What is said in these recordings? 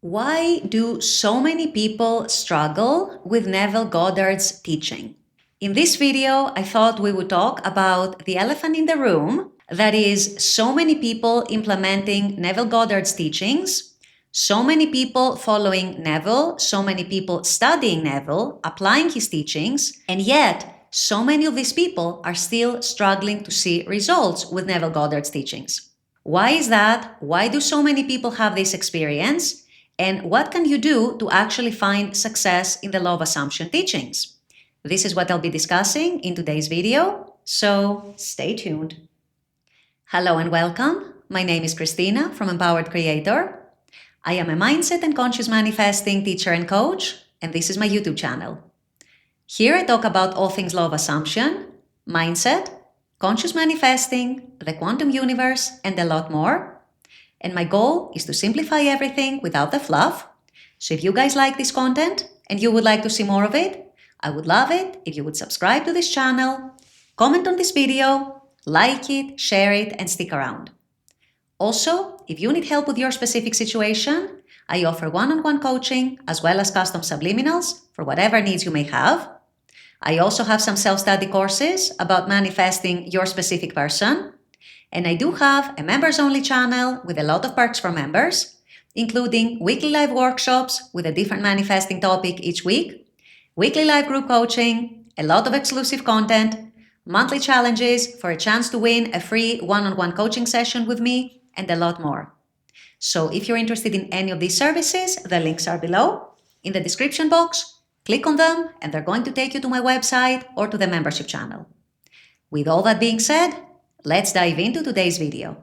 Why do so many people struggle with Neville Goddard's teaching? In this video, I thought we would talk about the elephant in the room, that is, so many people implementing Neville Goddard's teachings, so many people following Neville, so many people studying Neville, applying his teachings, and yet so many of these people are still struggling to see results with Neville Goddard's teachings. Why is that? Why do so many people have this experience? And what can you do to actually find success in the law of assumption teachings? This is what I'll be discussing in today's video, so stay tuned. Hello and welcome. My name is Christina from Empowered Creator. I am a mindset and conscious manifesting teacher and coach, and this is my YouTube channel. Here I talk about all things law of assumption, mindset, conscious manifesting, the quantum universe, and a lot more. And my goal is to simplify everything without the fluff. So if you guys like this content and you would like to see more of it, I would love it if you would subscribe to this channel, comment on this video, like it, share it, and stick around. Also, if you need help with your specific situation, I offer one-on-one coaching as well as custom subliminals for whatever needs you may have. I also have some self-study courses about manifesting your specific person. And I do have a members-only channel with a lot of perks for members, including weekly live workshops with a different manifesting topic each week, weekly live group coaching, a lot of exclusive content, monthly challenges for a chance to win a free one-on-one coaching session with me, and a lot more. So if you're interested in any of these services, the links are below in the description box. Click on them and they're going to take you to my website or to the membership channel. With all that being said, let's dive into today's video.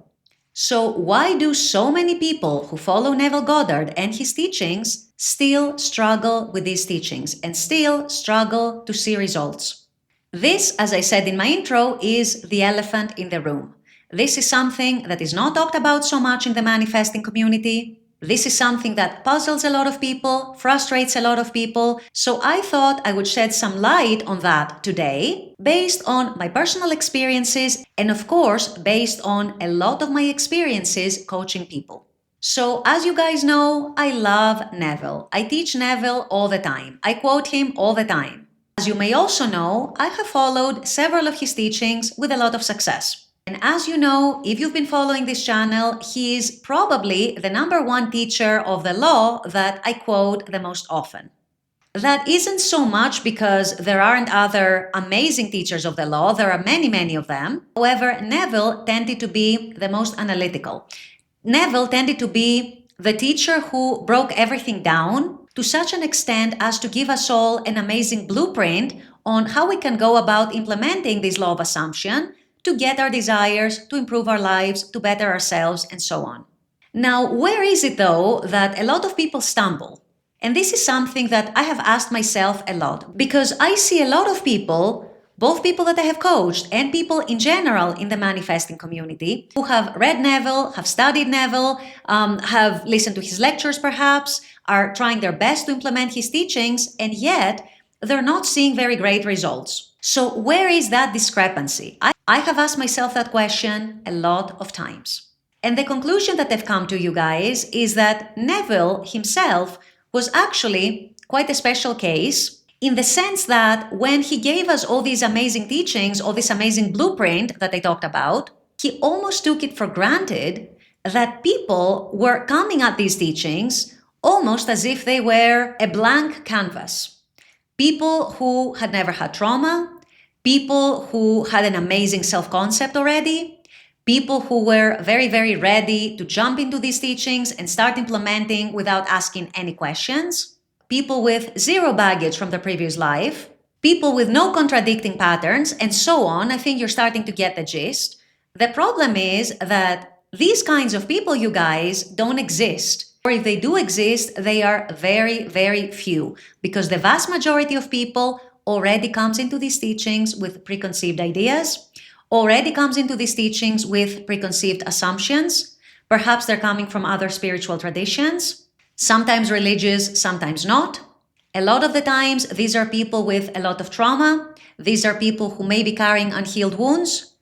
So why do so many people who follow Neville Goddard and his teachings still struggle with these teachings and still struggle to see results? This, as I said in my intro, is the elephant in the room. This is something that is not talked about so much in the manifesting community. This is something that puzzles a lot of people, frustrates a lot of people, so I thought I would shed some light on that today, based on my personal experiences and of course, based on a lot of my experiences coaching people. So as you guys know, I love Neville. I teach Neville all the time. I quote him all the time. As you may also know, I have followed several of his teachings with a lot of success. And as you know, if you've been following this channel, he is probably the #1 teacher of the law that I quote the most often. That isn't so much because there aren't other amazing teachers of the law. There are many, many of them. However, Neville tended to be the most analytical. Neville tended to be the teacher who broke everything down to such an extent as to give us all an amazing blueprint on how we can go about implementing this law of assumption to get our desires, to improve our lives, to better ourselves, and so on. Now, where is it though that a lot of people stumble? And this is something that I have asked myself a lot, because I see a lot of people, both people that I have coached and people in general in the manifesting community, who have read Neville, have studied Neville, have listened to his lectures perhaps, are trying their best to implement his teachings, and yet they're not seeing very great results. So where is that discrepancy? I have asked myself that question a lot of times. And the conclusion that I've come to, you guys, is that Neville himself was actually quite a special case in the sense that when he gave us all these amazing teachings, all this amazing blueprint that I talked about, he almost took it for granted that people were coming at these teachings almost as if they were a blank canvas. People who had never had trauma, people who had an amazing self-concept already, people who were very, very ready to jump into these teachings and start implementing without asking any questions, people with zero baggage from the previous life, people with no contradicting patterns, and so on. I think you're starting to get the gist. The problem is that these kinds of people, you guys, don't exist. Or if they do exist, they are very, very few, because the vast majority of people already comes into these teachings with preconceived ideas, already comes into these teachings with preconceived assumptions. Perhaps they're coming from other spiritual traditions, sometimes religious, sometimes not. A lot of the times, these are people with a lot of trauma. These are people who may be carrying unhealed wounds.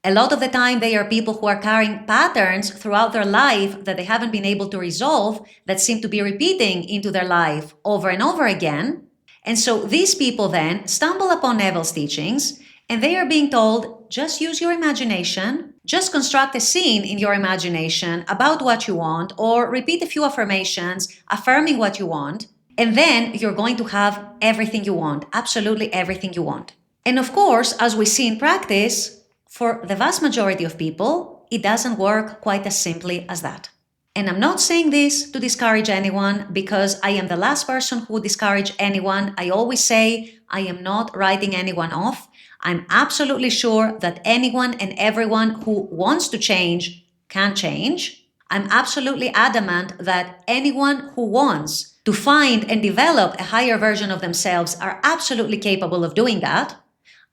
A lot of the time, they are people who are carrying patterns throughout their life that they haven't been able to resolve that seem to be repeating into their life over and over again. And so these people then stumble upon Neville's teachings and they are being told, just use your imagination, just construct a scene in your imagination about what you want, or repeat a few affirmations affirming what you want, and then you're going to have everything you want, absolutely everything you want. And of course, as we see in practice, for the vast majority of people, it doesn't work quite as simply as that. And I'm not saying this to discourage anyone, because I am the last person who would discourage anyone. I always say I am not writing anyone off. I'm absolutely sure that anyone and everyone who wants to change can change. I'm absolutely adamant that anyone who wants to find and develop a higher version of themselves are absolutely capable of doing that.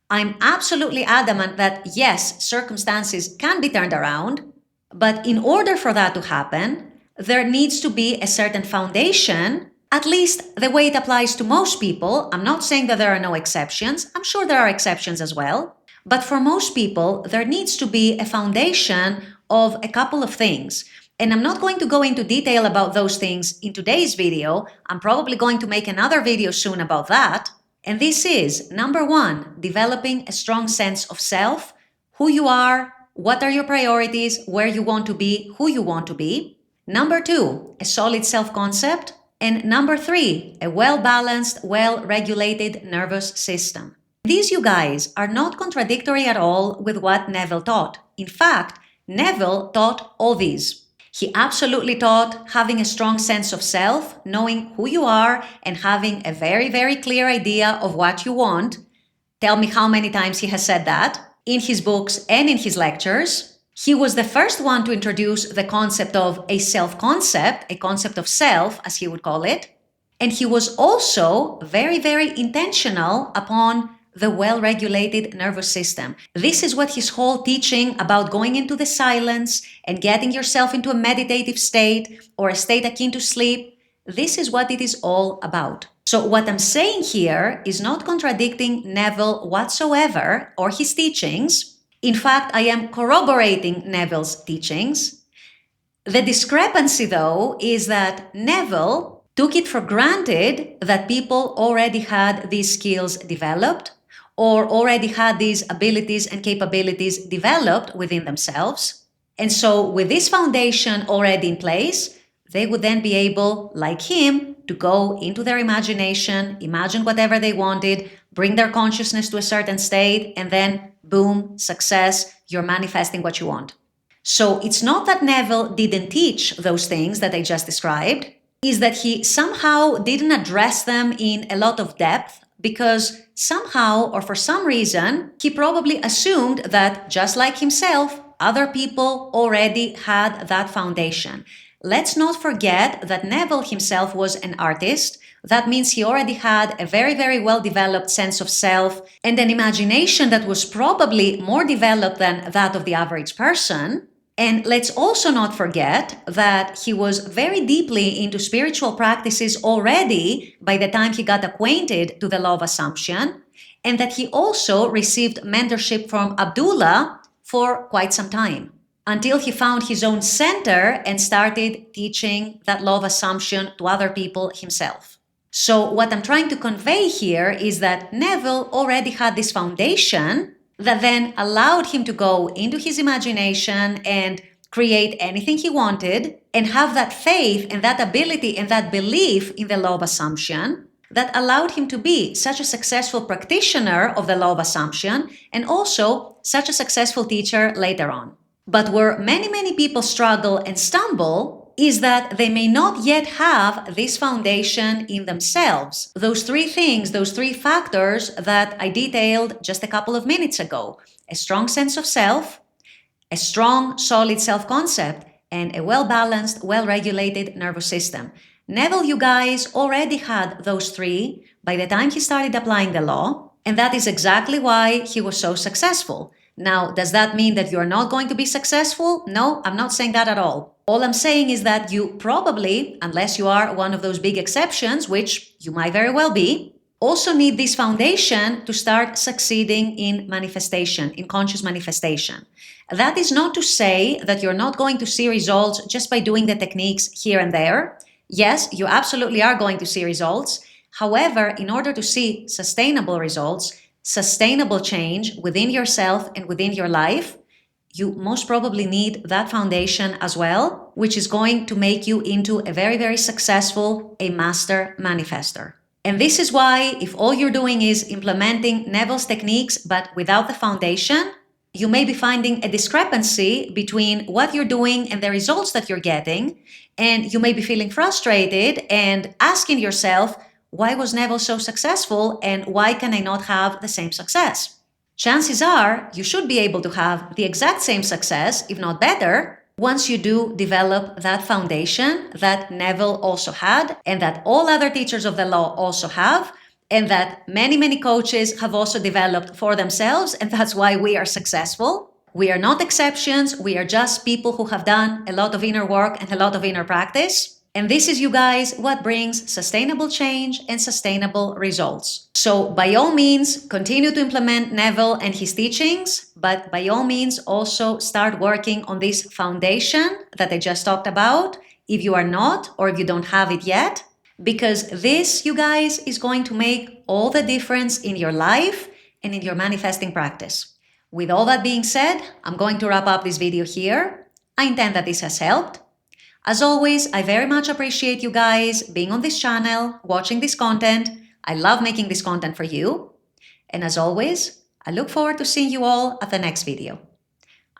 I'm absolutely adamant that yes, circumstances can be turned around, but in order for that to happen, there needs to be a certain foundation, at least the way it applies to most people. I'm not saying that there are no exceptions. I'm sure there are exceptions as well. But for most people, there needs to be a foundation of a couple of things. And I'm not going to go into detail about those things in today's video. I'm probably going to make another video soon about that. And this is, number one, developing a strong sense of self, who you are, what are your priorities, where you want to be, who you want to be. Number two, a solid self-concept. And number three, a well-balanced, well-regulated nervous system. These, you guys, are not contradictory at all with what Neville taught. In fact, Neville taught all these. He absolutely taught having a strong sense of self, knowing who you are, and having a very, very clear idea of what you want. Tell me how many times he has said that in his books and in his lectures. He was the first one to introduce the concept of a self-concept, a concept of self, as he would call it. And he was also very, very intentional upon the well-regulated nervous system. This is what his whole teaching about going into the silence and getting yourself into a meditative state or a state akin to sleep, this is what it is all about. So what I'm saying here is not contradicting Neville whatsoever or his teachings. In fact, I am corroborating Neville's teachings. The discrepancy, though, is that Neville took it for granted that people already had these skills developed or already had these abilities and capabilities developed within themselves. And so with this foundation already in place, they would then be able, like him, to go into their imagination, imagine whatever they wanted, bring their consciousness to a certain state, and then, boom, success, you're manifesting what you want. So it's not that Neville didn't teach those things that I just described, is that he somehow didn't address them in a lot of depth, because somehow or for some reason, he probably assumed that just like himself, other people already had that foundation. Let's not forget that Neville himself was an artist. That means he already had a very, very well-developed sense of self and an imagination that was probably more developed than that of the average person. And let's also not forget that he was very deeply into spiritual practices already by the time he got acquainted to the law of assumption, and that he also received mentorship from Abdullah for quite some time, until he found his own center and started teaching that law of assumption to other people himself. So what I'm trying to convey here is that Neville already had this foundation that then allowed him to go into his imagination and create anything he wanted and have that faith and that ability and that belief in the law of assumption that allowed him to be such a successful practitioner of the law of assumption and also such a successful teacher later on. But where many, many people struggle and stumble is that they may not yet have this foundation in themselves. Those three things, those three factors that I detailed just a couple of minutes ago: a strong sense of self, a strong, solid self-concept, and a well-balanced, well-regulated nervous system. Neville, you guys, already had those three by the time he started applying the law, and that is exactly why he was so successful. Now, does that mean that you're not going to be successful? No, I'm not saying that at all. All I'm saying is that you probably, unless you are one of those big exceptions, which you might very well be, also need this foundation to start succeeding in manifestation, in conscious manifestation. That is not to say that you're not going to see results just by doing the techniques here and there. Yes, you absolutely are going to see results. However, in order to see sustainable results, sustainable change within yourself and within your life, you most probably need that foundation as well, which is going to make you into a very, very successful, a master manifester. And this is why if all you're doing is implementing Neville's techniques, but without the foundation, you may be finding a discrepancy between what you're doing and the results that you're getting. And you may be feeling frustrated and asking yourself, why was Neville so successful and why can I not have the same success? Chances are you should be able to have the exact same success, if not better, once you do develop that foundation that Neville also had and that all other teachers of the law also have, and that many, many coaches have also developed for themselves, and that's why we are successful. We are not exceptions. We are just people who have done a lot of inner work and a lot of inner practice. And this is, you guys, what brings sustainable change and sustainable results. So by all means, continue to implement Neville and his teachings, but by all means also start working on this foundation that I just talked about, if you are not or if you don't have it yet, because this, you guys, is going to make all the difference in your life and in your manifesting practice. With all that being said, I'm going to wrap up this video here. I intend that this has helped. As always, I very much appreciate you guys being on this channel, watching this content. I love making this content for you. And as always, I look forward to seeing you all at the next video.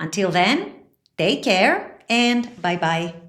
Until then, take care and bye-bye.